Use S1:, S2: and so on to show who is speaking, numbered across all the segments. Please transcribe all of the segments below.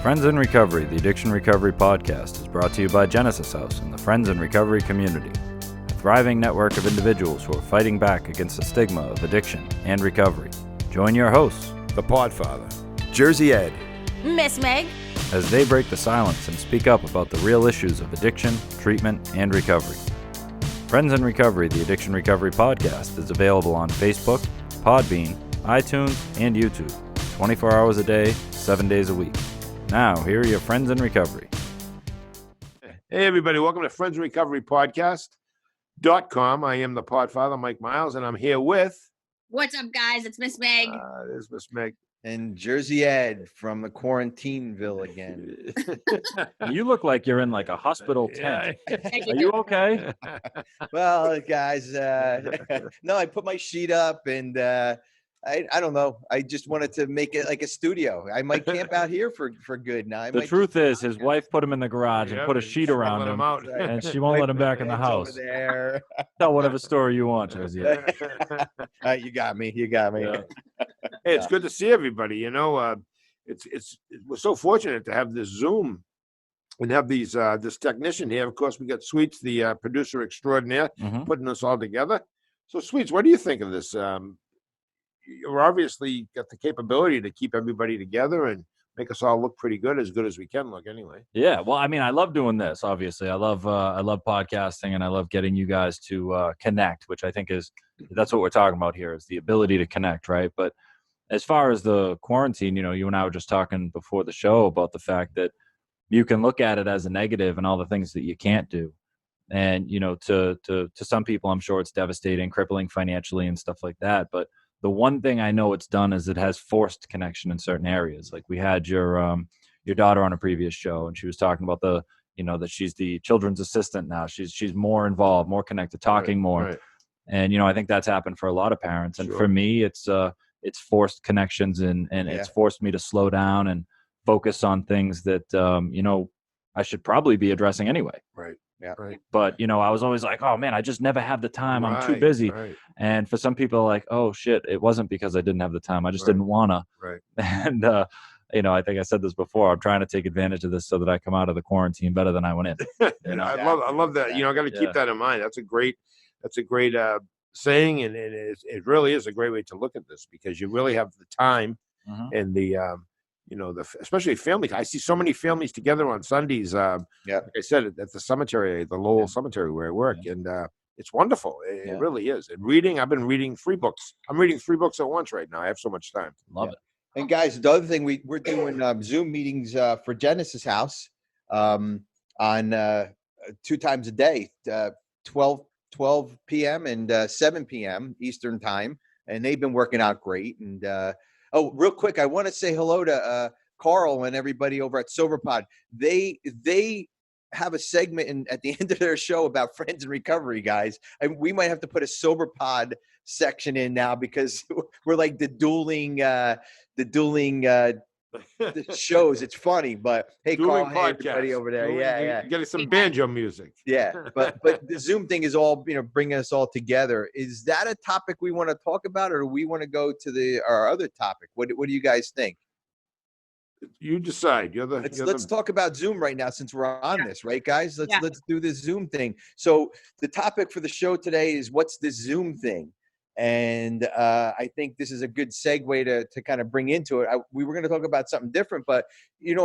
S1: Friends in Recovery, the Addiction Recovery Podcast, is brought to you by Genesis House and the Friends in Recovery community, a thriving network of individuals who are fighting back against the stigma of addiction and recovery. Join your hosts,
S2: the Podfather, Jersey Ed,
S3: Miss Meg,
S1: as they break the silence and speak up about the real issues of addiction, treatment, and recovery. Friends in Recovery, the Addiction Recovery Podcast, is available on Facebook, Podbean, iTunes, and YouTube, 24 hours a day, 7 days a week. Now, here are your Friends in Recovery.
S2: Hey, everybody. Welcome to Friends in Recovery Podcast.com. I am the Podfather Mike Miles, and I'm here with...
S3: What's up, guys? It's Miss Meg.
S2: There's Miss Meg.
S4: And Jersey Ed from the Quarantineville again.
S1: You look like you're in like a hospital tent. Are you okay?
S4: Well, guys, no, I put my sheet up and I don't know. I just wanted to make it like a studio. I might camp out here for good now.
S1: The truth is, his wife put him in the garage and put a sheet around him, and she won't let him back in the house.
S4: Over there.
S1: Tell whatever story you want, Jersey.
S4: You got me. Yeah.
S2: Hey, it's good to see everybody. You know, we're so fortunate to have this Zoom and have these this technician here. Of course, we got Sweets, the producer extraordinaire, putting us all together. So, Sweets, what do you think of this? You're obviously got the capability to keep everybody together and make us all look pretty good as we can look anyway.
S1: Yeah. Well, I mean, I love doing this, obviously. I love podcasting, and I love getting you guys to connect, which I think that's what we're talking about here, is the ability to connect, right? But as far as the quarantine, you know, you and I were just talking before the show about the fact that you can look at it as a negative and all the things that you can't do. And, you know, to some people, I'm sure it's devastating, crippling financially and stuff like that. But the one thing I know it's done is it has forced connection in certain areas. Like we had your daughter on a previous show, and she was talking about that she's the children's assistant now. She's more involved, more connected, talking more. Right. And, you know, I think that's happened for a lot of parents. And for me, it's forced connections and it's forced me to slow down and focus on things that, I should probably be addressing anyway.
S2: Right. Yeah. Right.
S1: But, you know, I was always like, oh man, I just never have the time. I'm too busy.
S2: Right.
S1: And for some people, like, oh shit, it wasn't because I didn't have the time. I just didn't wanna.
S2: Right.
S1: And, I think I said this before. I'm trying to take advantage of this so that I come out of the quarantine better than I went in.
S2: You know? I love that. You know, I got to keep that in mind. That's a great saying. And it really is a great way to look at this, because you really have the time and the, especially family. I see so many families together on Sundays. Like I said, at the cemetery, the Lowell Cemetery where I work, and it's wonderful. It really is. And reading, I've been reading 3 books. I'm reading 3 books at once right now. I have so much time.
S1: Love it.
S4: And guys, the other thing we're doing Zoom meetings for Genesis House on 2 times a day, 12 p.m. and 7 p.m. Eastern time, and they've been working out great. And real quick, I want to say hello to Carl and everybody over at SoberPod. They have a segment at the end of their show about friends in recovery, guys. And we might have to put a SoberPod section in now, because we're like the dueling shows. It's funny, but hey, Carl, hey, everybody over there.
S2: Getting some banjo music.
S4: Yeah, but the Zoom thing is all, bringing us all together. Is that a topic we want to talk about, or do we want to go to our other topic? What do you guys think?
S2: You decide.
S4: Let's talk about Zoom right now, since we're on this, right, guys? Let's do this Zoom thing. So the topic for the show today is, what's this Zoom thing? And I think this is a good segue to kind of bring into it. We were going to talk about something different, but,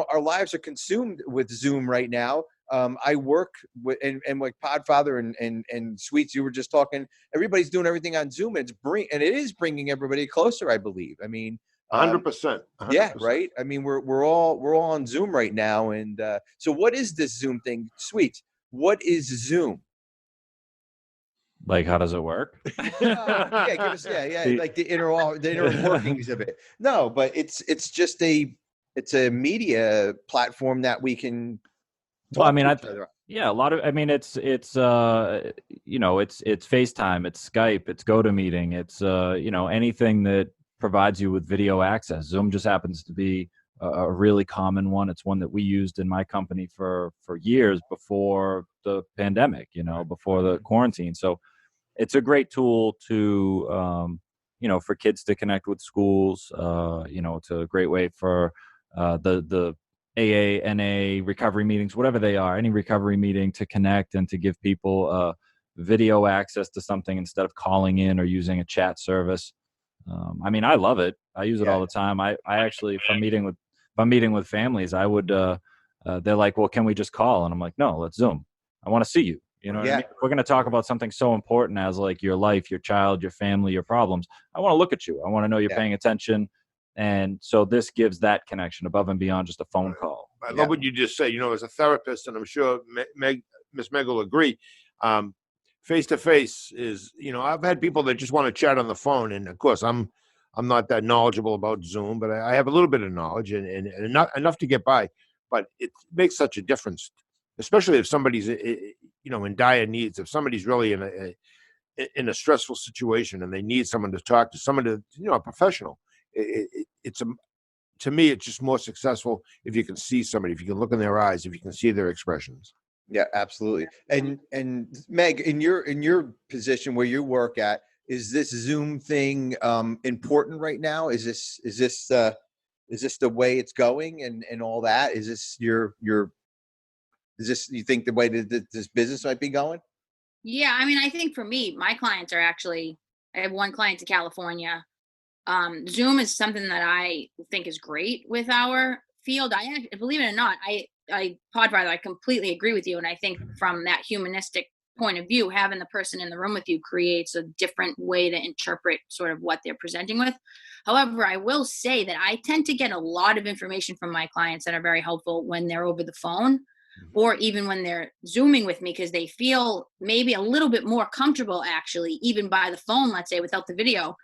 S4: our lives are consumed with Zoom right now. I work with, and like Podfather and Sweets, you were just talking, everybody's doing everything on Zoom, and it is bringing everybody closer, I believe. I mean,
S2: 100%.
S4: Yeah, right. I mean, we're all on Zoom right now. And so what is this Zoom thing? Sweets, what is Zoom?
S1: Like, how does it work?
S4: Give us, like the inner workings of it. No, but it's just a media platform that we can.
S1: Well, I mean, a lot of. I mean, it's FaceTime, it's Skype, it's GoToMeeting, it's anything that provides you with video access. Zoom just happens to be a really common one. It's one that we used in my company for years before the pandemic, before the quarantine. So it's a great tool to, for kids to connect with schools. It's a great way for the AA, NA, recovery meetings, whatever they are, any recovery meeting to connect and to give people video access to something instead of calling in or using a chat service. I mean, I love it. I use it all the time. I actually, if I'm meeting with families, I would, they're like, well, can we just call? And I'm like, no, let's Zoom. I want to see you. You know what I mean? If we're going to talk about something so important as like your life, your child, your family, your problems, I want to look at you. I want to know you're paying attention. And so this gives that connection above and beyond just a phone call.
S2: I love what you just said. You know, as a therapist, and I'm sure Miss Meg will agree, face-to-face is, you know, I've had people that just want to chat on the phone. And of course, I'm not that knowledgeable about Zoom, but I have a little bit of knowledge and enough to get by. But it makes such a difference, especially if somebody's, you know, in dire needs. If somebody's really in a stressful situation and they need someone to talk to, someone to, you know, a professional. To me, it's just more successful if you can see somebody, if you can look in their eyes, if you can see their expressions.
S4: Yeah, absolutely. And Meg, in your position where you work at, is this Zoom thing important right now? Is this the way it's going and all that? Is this is this, you think, the way that this business might be going?
S3: Yeah, I mean, I think for me, my clients are actually, I have one client in California. Zoom is something that I think is great with our field. Believe it or not, Podfather, I completely agree with you. And I think from that humanistic point of view, having the person in the room with you creates a different way to interpret sort of what they're presenting with. However, I will say that I tend to get a lot of information from my clients that are very helpful when they're over the phone or even when they're Zooming with me, because they feel maybe a little bit more comfortable actually, even by the phone, let's say, without the video,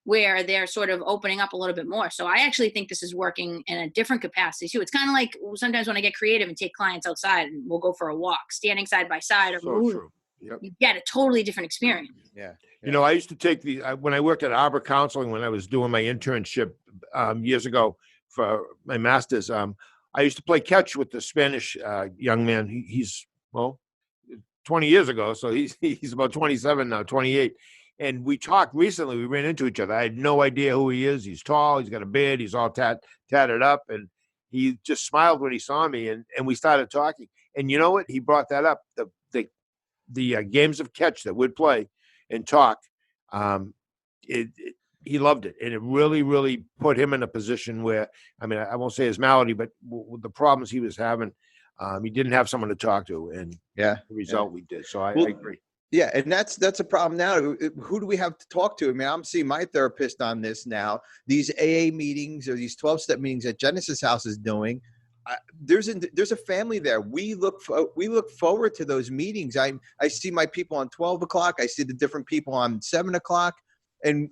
S3: where they're sort of opening up a little bit more. So I actually think this is working in a different capacity too. It's kind of like sometimes when I get creative and take clients outside and we'll go for a walk, standing side by side, or
S2: True. Yep.
S3: You get a totally different experience.
S4: Yeah.
S2: You know, I used to take when I worked at Arbor Counseling, when I was doing my internship years ago for my master's, I used to play catch with the Spanish young man. He's 20 years ago. So he's about 27 now, 28. And we talked recently. We ran into each other. I had no idea who he is. He's tall. He's got a beard. He's all tatted up. And he just smiled when he saw me. And we started talking. And you know what? He brought that up. The games of catch that we'd play and talk. He loved it. And it really, really put him in a position where, I mean, I won't say his malady, but with the problems he was having, he didn't have someone to talk to. And the result we did. So I agree.
S4: Yeah, and that's a problem now. Who do we have to talk to? I mean, I'm seeing my therapist on this now. These AA meetings or these 12-step meetings that Genesis House is doing, there's a family there. We look forward to those meetings. I see my people on 12 o'clock. I see the different people on 7 o'clock, and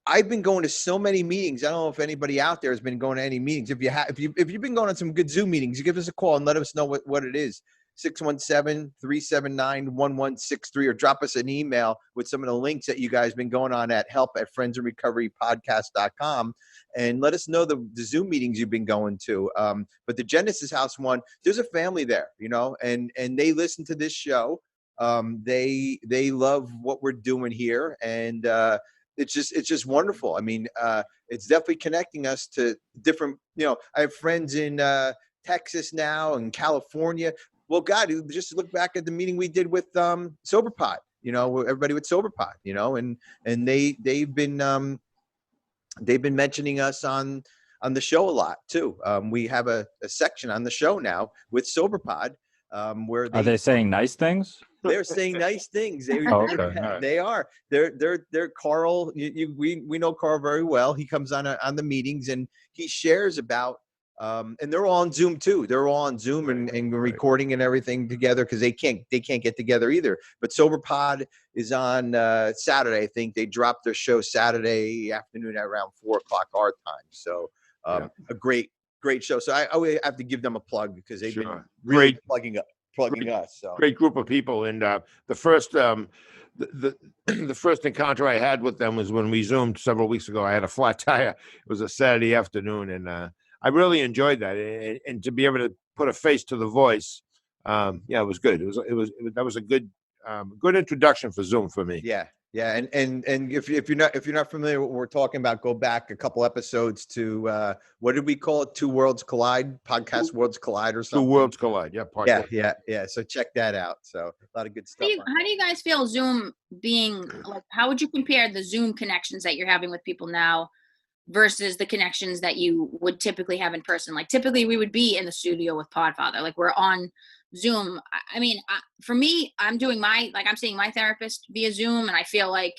S4: I've been going to so many meetings. I don't know if anybody out there has been going to any meetings. If you've been going on some good Zoom meetings, you give us a call and let us know what it is. 617-379-1163, or drop us an email with some of the links that you guys have been going on at help@friendsinrecoverypodcast.com, and let us know the Zoom meetings you've been going to. But the Genesis House one, there's a family there, you know, and they listen to this show. They love what we're doing here, and it's just wonderful. I mean, it's definitely connecting us to different, you know, I have friends in Texas now and California. Well, God, just look back at the meeting we did with SoberPod, you know, everybody with SoberPod, you know, and they've been mentioning us on the show a lot too. We have a section on the show now with SoberPod where
S1: are they saying nice things?
S4: They're saying nice things. They are. They're Carl. We know Carl very well. He comes on the meetings and he shares about. And they're all on Zoom too. They're all on Zoom and recording and everything together because they can't get together either. But SoberPod is on Saturday. I think they dropped their show Saturday afternoon at around 4 o'clock our time. So a great show. So I have to give them a plug because they've been really plugging us. So
S2: great group of people. And the first the first encounter I had with them was when we Zoomed several weeks ago. I had a flat tire. It was a Saturday afternoon, and I really enjoyed that, and to be able to put a face to the voice, it was good. That was a good introduction for Zoom for me.
S4: Yeah, Yeah, and if you're not familiar with what we're talking about, go back a couple episodes to what did we call it? Two Worlds Collide, Podcast Worlds Collide or something.
S2: Two Worlds Collide, yeah.
S4: Yeah. So check that out. So a lot of good stuff.
S3: How do you guys feel Zoom being like? How would you compare the Zoom connections that you're having with people now versus the connections that you would typically have in person? Like typically we would be in the studio with Podfather, like we're on Zoom. I mean, for me, I'm seeing my therapist via Zoom, and I feel like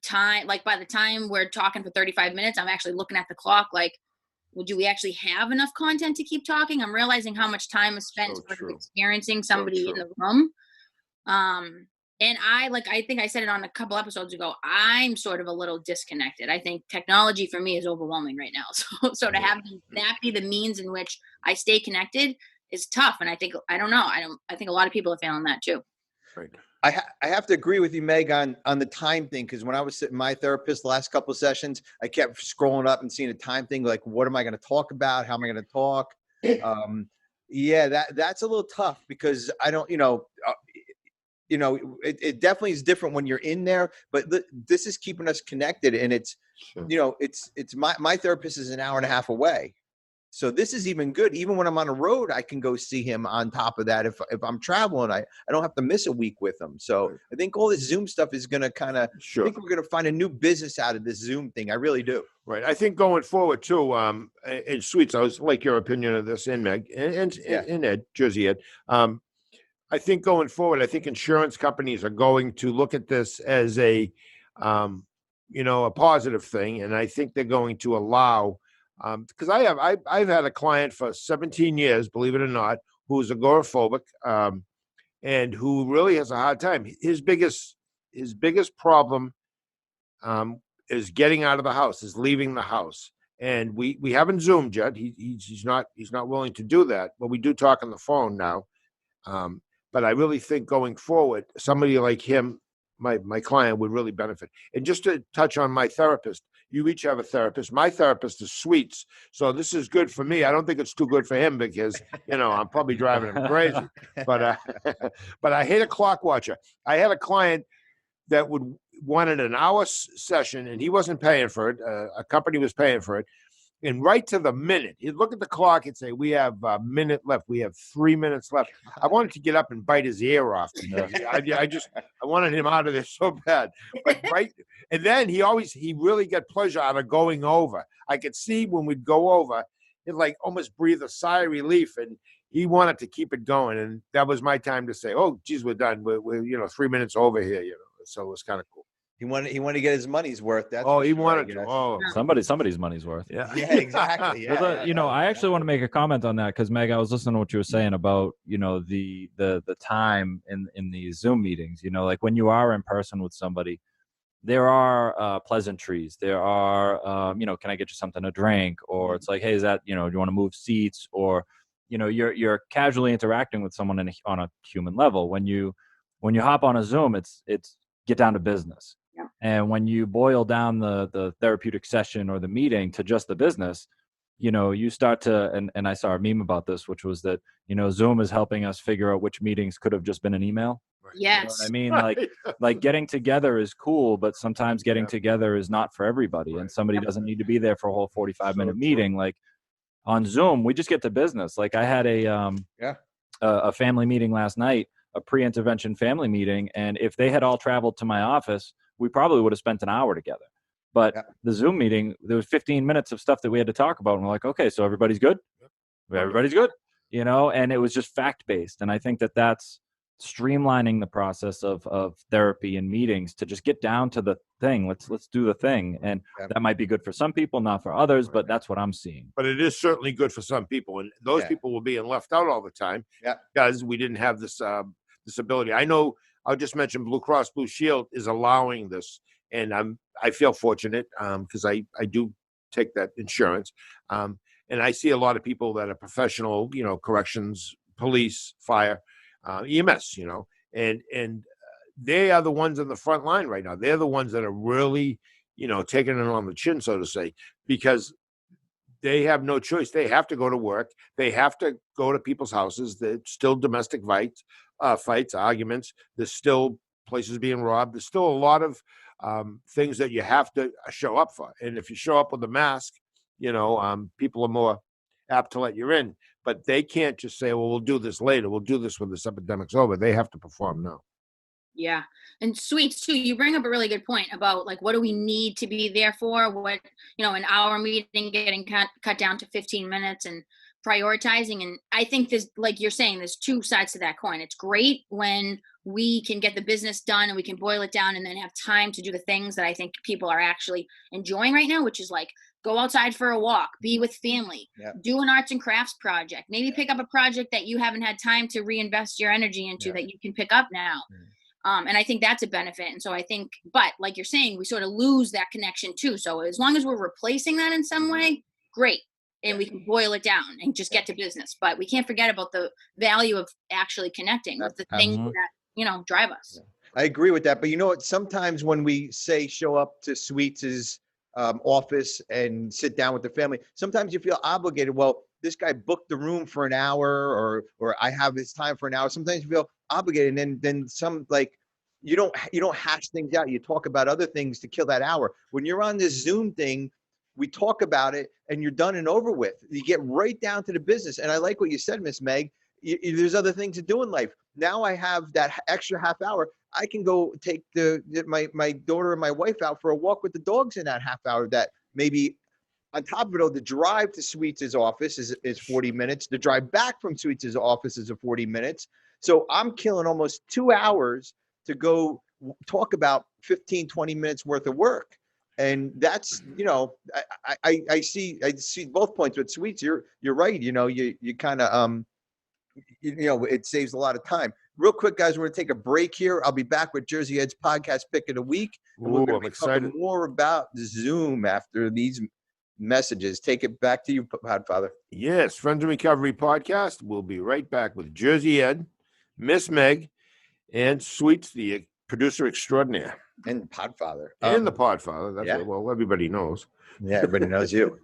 S3: by the time we're talking for 35 minutes, I'm actually looking at the clock like, well, do we actually have enough content to keep talking? I'm realizing how much time is spent experiencing somebody in the room. And I think I said it on a couple episodes ago, I'm sort of a little disconnected. I think technology for me is overwhelming right now. So to have that be the means in which I stay connected is tough. And I think a lot of people are feeling that too.
S2: Right.
S4: I have to agree with you, Meg, on the time thing, because when I was sitting my therapist the last couple of sessions, I kept scrolling up and seeing a time thing, like, what am I going to talk about? How am I going to talk? That's a little tough because I don't, it definitely is different when you're in there, but this is keeping us connected. And it's, it's my therapist is an hour and a half away. So this is even good. Even when I'm on a road, I can go see him on top of that. If I'm traveling, I don't have to miss a week with him. So I think all this Zoom stuff is going to kind of, I think we're going to find a new business out of this Zoom thing. I really do.
S2: Right. I think going forward too, and Sweets, I was like your opinion of this, and Meg, and Ed, Jersey Ed. I think going forward, I think insurance companies are going to look at this as a positive thing. And I think they're going to allow, because I've had a client for 17 years, believe it or not, who's agoraphobic, and who really has a hard time. His biggest problem is getting out of the house, is leaving the house. And we haven't Zoomed yet. He's not willing to do that, but we do talk on the phone now. But I really think going forward, somebody like him, my client, would really benefit. And just to touch on my therapist, you each have a therapist. My therapist is Sweets. So this is good for me. I don't think it's too good for him because, I'm probably driving him crazy. But I hate a clock watcher. I had a client that wanted an hour session, and he wasn't paying for it. A company was paying for it. And right to the minute, he'd look at the clock and say, we have a minute left. We have 3 minutes left. I wanted to get up and bite his ear off. I wanted him out of there so bad. But and then he really got pleasure out of going over. I could see when we'd go over, he'd like almost breathe a sigh of relief, and he wanted to keep it going. And that was my time to say, oh, geez, we're done. We're 3 minutes over here, So it was kind of cool.
S4: He wanted to get his money's worth.
S2: He wanted to. Oh,
S1: somebody's money's worth.
S4: Yeah, exactly. Yeah.
S1: I actually want to make a comment on that because Meg, I was listening to what you were saying about the time in these Zoom meetings. Like when you are in person with somebody, there are pleasantries. There are can I get you something to drink? Or it's like, hey, is that do you want to move seats? Or you're casually interacting with someone on a human level. When you hop on a Zoom, it's get down to business. Yeah. And when you boil down the therapeutic session or the meeting to just the business, you start to, and I saw a meme about this, which was that, Zoom is helping us figure out which meetings could have just been an email.
S3: Yes.
S1: I mean? Like getting together is cool, but sometimes getting together is not for everybody. And somebody doesn't need to be there for a whole 45-minute meeting. Like on Zoom, we just get to business. Like I had a family meeting last night, a pre-intervention family meeting. And if they had all traveled to my office, we probably would have spent an hour together. But the Zoom meeting, there was 15 minutes of stuff that we had to talk about. And we're like, okay, so everybody's good? Everybody's good, and it was just fact-based. And I think that's streamlining the process of therapy and meetings to just get down to the thing. Let's do the thing. And that might be good for some people, not for others, but that's what I'm seeing.
S2: But it is certainly good for some people. And those people were being left out all the time because we didn't have this ability. I know, I'll just mention Blue Cross Blue Shield is allowing this, and I feel fortunate because I do take that insurance, and I see a lot of people that are professional, corrections, police, fire, EMS, and they are the ones on the front line right now. They're the ones that are really, taking it on the chin, so to say, because they have no choice. They have to go to work. They have to go to people's houses. There's still domestic fights, arguments. There's still places being robbed. There's still a lot of things that you have to show up for. And if you show up with a mask, people are more apt to let you in. But they can't just say, well, we'll do this later. We'll do this when this epidemic's over. They have to perform now.
S3: Yeah. And Sweets too, you bring up a really good point about like, what do we need to be there for? What, an hour meeting getting cut down to 15 minutes and prioritizing. And I think there's, like you're saying, there's two sides to that coin. It's great when we can get the business done and we can boil it down and then have time to do the things that I think people are actually enjoying right now, which is like go outside for a walk, be with family, do an arts and crafts project, maybe pick up a project that you haven't had time to reinvest your energy into that you can pick up now. And I think that's a benefit. And so I think, but like you're saying, we sort of lose that connection too. So as long as we're replacing that in some way, great. And we can boil it down and just get to business. But we can't forget about the value of actually connecting with the things that, drive us.
S4: I agree with that. But you know what? Sometimes when we say show up to Sweets' office and sit down with the family, sometimes you feel obligated. Well, this guy booked the room for an hour or I have his time for an hour. Sometimes you feel obligated. And then some, like, you don't hash things out. You talk about other things to kill that hour. When you're on this Zoom thing, we talk about it and you're done and over with. You get right down to the business. And I like what you said, Miss Meg. There's other things to do in life. Now I have that extra half hour. I can go take my daughter and my wife out for a walk with the dogs in that half hour. That maybe on top of it all, the drive to Sweets' office is 40 minutes. The drive back from Sweets' office is 40 minutes. So I'm killing almost 2 hours to go talk about 15, 20 minutes worth of work. And that's, I see both points with Sweets. You're right. You kind of, it saves a lot of time. Real quick, guys, we're going to take a break here. I'll be back with Jersey Ed's podcast pick of the week. And we're going to be talking more about Zoom after these messages. Take it back to you, Podfather.
S2: Yes, Friends in Recovery podcast. We'll be right back with Jersey Ed, Miss Meg, and Sweets, the producer extraordinaire.
S4: And Podfather.
S2: And the Podfather. That's what everybody knows.
S4: Yeah, everybody knows you.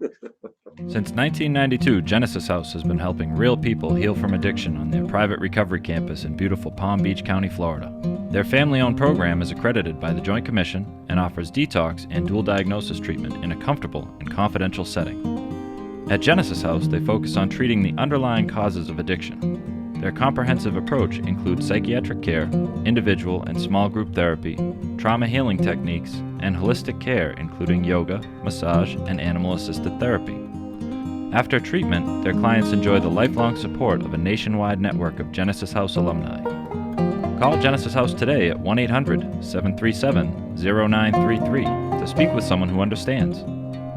S1: Since 1992, Genesis House has been helping real people heal from addiction on their private recovery campus in beautiful Palm Beach County, Florida. Their family-owned program is accredited by the Joint Commission and offers detox and dual diagnosis treatment in a comfortable and confidential setting. At Genesis House, they focus on treating the underlying causes of addiction. Their comprehensive approach includes psychiatric care, individual and small group therapy, trauma healing techniques, and holistic care including yoga, massage, and animal-assisted therapy. After treatment, their clients enjoy the lifelong support of a nationwide network of Genesis House alumni. Call Genesis House today at 1-800-737-0933 to speak with someone who understands.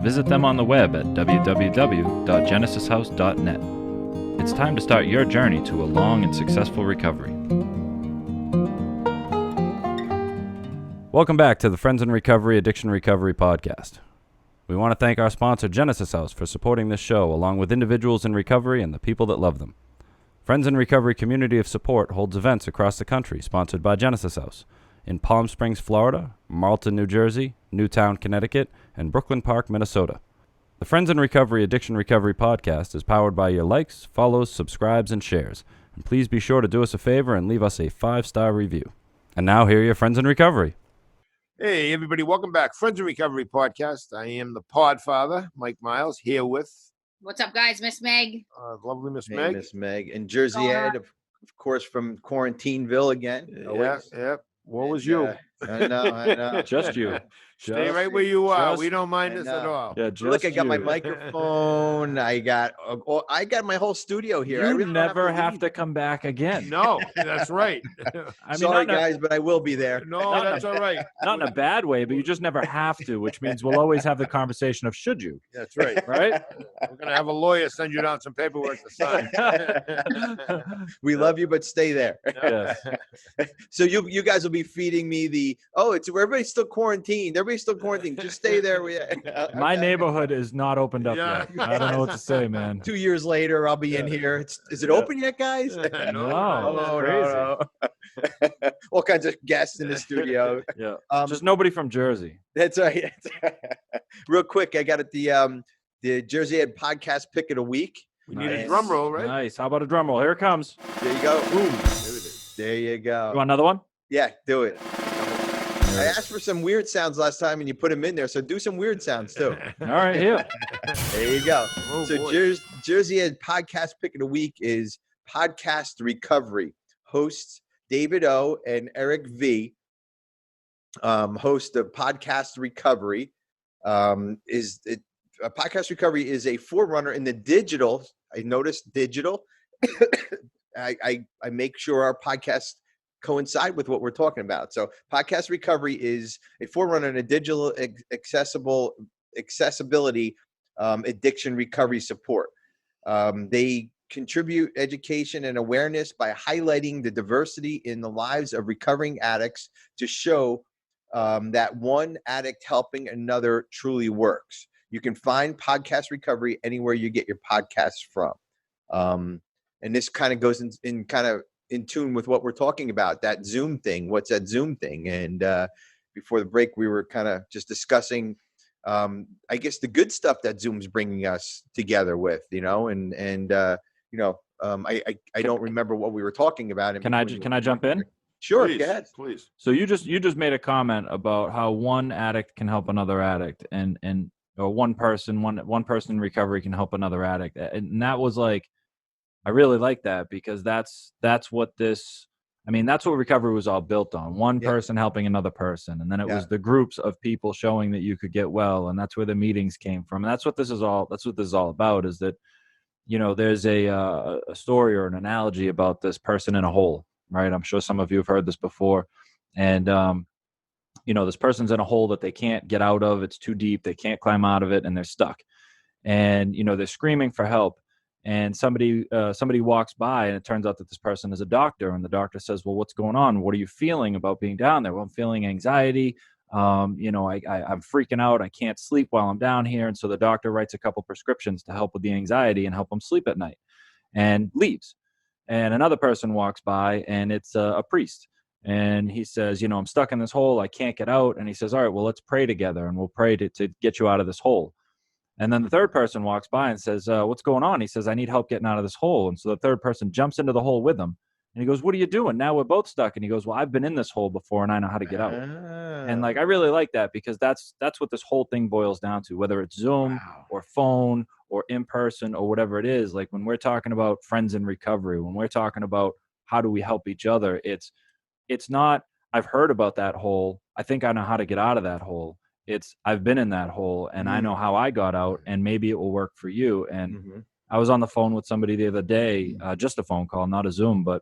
S1: Visit them on the web at www.genesishouse.net. It's time to start your journey to a long and successful recovery. Welcome back to the Friends in Recovery Addiction Recovery podcast. We want to thank our sponsor, Genesis House, for supporting this show, along with individuals in recovery and the people that love them. Friends in Recovery Community of Support holds events across the country sponsored by Genesis House in Palm Springs, Florida, Marlton, New Jersey, Newtown, Connecticut, and Brooklyn Park, Minnesota. The Friends in Recovery Addiction Recovery podcast is powered by your likes, follows, subscribes, and shares. And please be sure to do us a favor and leave us a 5-star review. And now, here are your Friends in Recovery.
S2: Hey, everybody. Welcome back. Friends in Recovery podcast. I am the Podfather, Mike Miles, here with...
S3: What's up, guys? Miss Meg.
S2: Lovely Miss Meg.
S4: Miss Meg. And Jersey Ed, of course, from Quarantineville again.
S2: Yeah. What was you?
S4: I know.
S1: Just you.
S2: Stay right where you are. We don't mind this at all.
S1: Yeah,
S4: look, I got my microphone. I got my whole studio here.
S1: You never have to come back again.
S2: No, that's right.
S4: Sorry, guys, but I will be there.
S2: No, that's all right.
S1: Not in a bad way, but you just never have to, which means we'll always have the conversation of should you.
S2: That's right.
S1: Right?
S2: We're going to have a lawyer send you down some paperwork to sign.
S4: We love you, but stay there.
S1: Yes.
S4: So you guys will be feeding me everybody's still quarantined. Everybody's still quarantined. Just stay there.
S1: My neighborhood is not opened up yet. I don't know what to say, man.
S4: 2 years later, I'll be in here. Is it open yet, guys?
S1: No.
S4: All kinds of guests in the studio.
S1: Yeah. Just nobody from Jersey.
S4: That's right. Real quick, I got the Jersey Ed podcast pick of the week.
S2: We need a drum roll, right?
S1: Nice. How about a drum roll? Here it comes.
S4: There you go. Boom. There you go.
S1: You want another one?
S4: Yeah, do it. I asked for some weird sounds last time, and you put them in there. So do some weird sounds too.
S1: All right, here.
S4: There you go.
S2: Oh,
S4: So
S2: boy.
S4: Jersey Ed podcast pick of the week is podcast recovery. Hosts David O and Eric V. Host of podcast recovery. Podcast recovery is a forerunner in the digital. I noticed digital. I make sure our podcasts coincide with what we're talking about. So podcast recovery is a forerunner in a digital accessibility addiction recovery support. They contribute education and awareness by highlighting the diversity in the lives of recovering addicts to show that one addict helping another truly works. You can find podcast recovery anywhere you get your podcasts from. And this kind of goes in tune with what we're talking about, that Zoom thing. What's that Zoom thing? And before the break, we were kind of just discussing, I guess, the good stuff that Zoom's bringing us together with, I don't remember what we were talking about.
S1: Can I jump in?
S4: Sure,
S2: Please,
S4: go ahead.
S2: Please.
S1: So you just made a comment about how one addict can help another addict, or one person in recovery can help another addict, and that was like, I really like that, because that's what recovery was all built on. One person helping another person. And then it was the groups of people showing that you could get well. And that's where the meetings came from. And that's what this is all about, is that, there's a story or an analogy about this person in a hole, right? I'm sure some of you have heard this before. And, this person's in a hole that they can't get out of. It's too deep. They can't climb out of it, and they're stuck. And, they're screaming for help. And somebody walks by, and it turns out that this person is a doctor. And the doctor says, well, what's going on? What are you feeling about being down there? Well, I'm feeling anxiety. I'm freaking out. I can't sleep while I'm down here. And so the doctor writes a couple prescriptions to help with the anxiety and help him sleep at night, and leaves. And another person walks by, and it's a priest. And he says, I'm stuck in this hole. I can't get out. And he says, all right, well, let's pray together, and we'll pray to get you out of this hole. And then the third person walks by and says, what's going on? He says, I need help getting out of this hole. And so the third person jumps into the hole with him. And he goes, what are you doing? Now we're both stuck. And he goes, well, I've been in this hole before, and I know how to get out. And I really like that, because that's what this whole thing boils down to, whether it's Zoom or phone or in person or whatever it is. Like, when we're talking about friends in recovery, when we're talking about how do we help each other, it's not, I've heard about that hole, I think I know how to get out of that hole. It's, I've been in that hole, and I know how I got out, and maybe it will work for you. And I was on the phone with somebody the other day, just a phone call, not a Zoom, but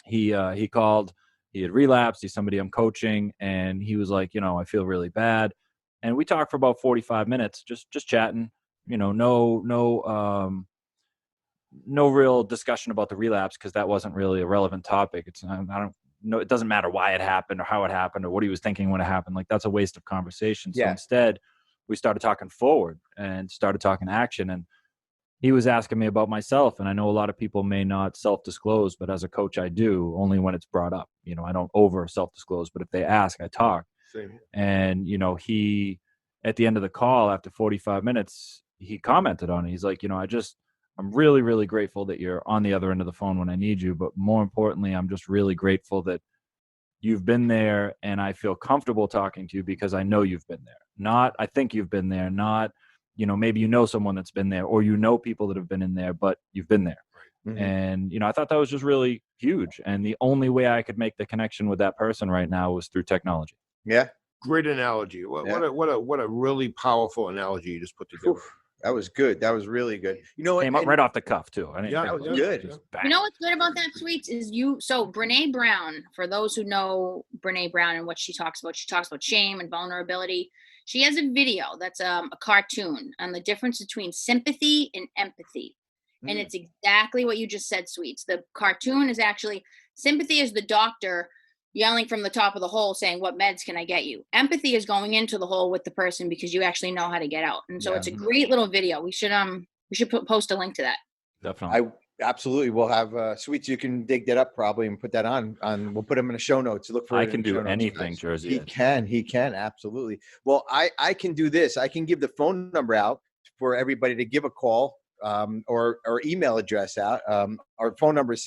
S1: he called, he had relapsed. He's somebody I'm coaching, and he was like, I feel really bad. And we talked for about 45 minutes, just chatting, no real discussion about the relapse, because that wasn't really a relevant topic. No, it doesn't matter why it happened or how it happened or what he was thinking when it happened. Like, that's a waste of conversation. So instead, we started talking forward and started talking action. And he was asking me about myself. And I know a lot of people may not self-disclose, but as a coach, I do, only when it's brought up. I don't over self-disclose, but if they ask, I talk.
S2: Same.
S1: And, he, at the end of the call, after 45 minutes, he commented on it. He's like, I'm really, really grateful that you're on the other end of the phone when I need you. But more importantly, I'm just really grateful that you've been there, and I feel comfortable talking to you because I know you've been there. Not, I think you've been there. Not, maybe someone that's been there, or people that have been in there, but you've been there. Mm-hmm. And, I thought that was just really huge. And the only way I could make the connection with that person right now was through technology.
S4: Yeah.
S2: Great analogy. What a really powerful analogy you just put together.
S4: Oof. That was good. That was really good.
S1: Came up right off the cuff too.
S4: Good.
S3: What's good about that, Sweets, is so Brene Brown, for those who know Brene Brown and what she talks about shame and vulnerability. She has a video that's a cartoon on the difference between sympathy and empathy. And it's exactly what you just said, Sweets. The cartoon is actually, sympathy is the doctor yelling from the top of the hole saying, what meds can I get you? Empathy is going into the hole with the person because you actually know how to get out. And so it's a great little video. We should post a link to that.
S1: Definitely.
S4: Absolutely. We'll have Sweets. You can dig that up probably and put that on. We'll put them in the show notes. Look for.
S1: I can do anything, Jersey.
S4: He can absolutely. Well, I can do this. I can give the phone number out for everybody to give a call or email address out. Our phone number is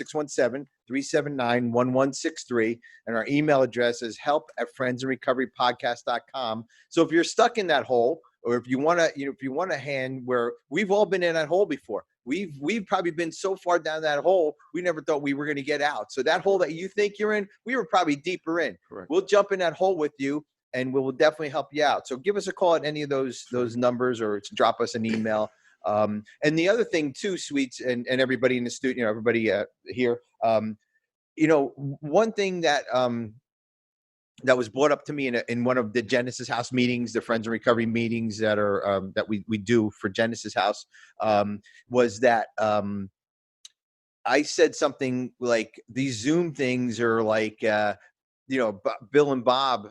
S4: 379-1163. And our email address is help@friendsandrecoverypodcast.com. So if you're stuck in that hole, or if you want to, if you want a hand, where we've all been in that hole before, we've probably been so far down that hole, we never thought we were going to get out. So that hole that you think you're in, we were probably deeper in.
S2: Correct.
S4: We'll jump in that hole with you, and we will definitely help you out. So give us a call at any of those numbers, or drop us an email. And the other thing too, Sweets, and everybody in the studio, everybody here, one thing that that was brought up to me in one of the Genesis House meetings, the Friends and Recovery meetings that are that we do for Genesis House, was that I said something like, these Zoom things are like, Bill and Bob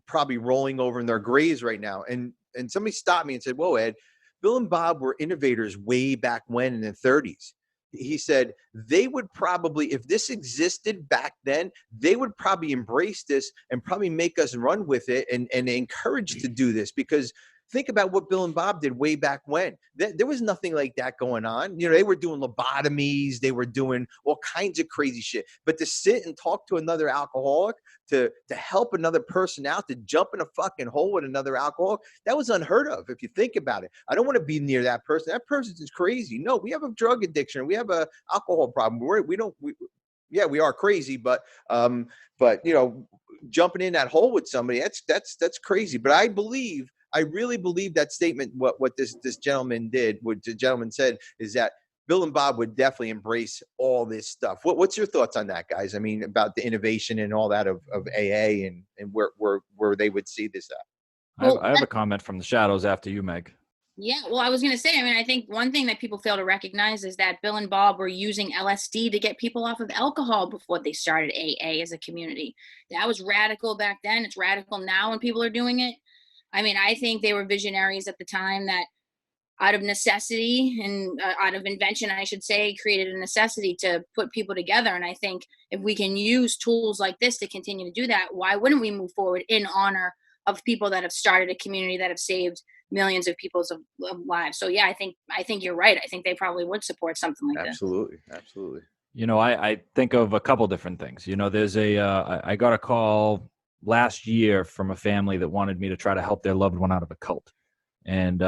S4: probably rolling over in their graves right now. And somebody stopped me and said, "Whoa, Ed, Bill and Bob were innovators way back when in the 30s. He said they would probably, if this existed back then, they would probably embrace this and probably make us run with it and encourage to do this, because think about what Bill and Bob did way back when. There was nothing like that going on. They were doing lobotomies. They were doing all kinds of crazy shit. But to sit and talk to another alcoholic, to help another person out, to jump in a fucking hole with another alcoholic, that was unheard of if you think about it. I don't want to be near that person. That person is crazy. No, we have a drug addiction. We have a alcohol problem. We are crazy, but jumping in that hole with somebody, that's crazy. But I really believe that statement, what this gentleman did, what the gentleman said, is that Bill and Bob would definitely embrace all this stuff. What's your thoughts on that, guys? I mean, about the innovation and all that of AA and where they would see this at.
S1: I have a comment from the shadows after you, Meg.
S3: Yeah, well, I was going to say, I think one thing that people fail to recognize is that Bill and Bob were using LSD to get people off of alcohol before they started AA as a community. That was radical back then. It's radical now when people are doing it. I think they were visionaries at the time that, out of necessity and out of invention, I should say, created a necessity to put people together. And I think if we can use tools like this to continue to do that, why wouldn't we move forward in honor of people that have started a community that have saved millions of people's lives? So yeah, I think you're right. I think they probably would support something like this.
S4: Absolutely.
S1: I think of a couple different things. There's I got a call last year from a family that wanted me to try to help their loved one out of a cult. And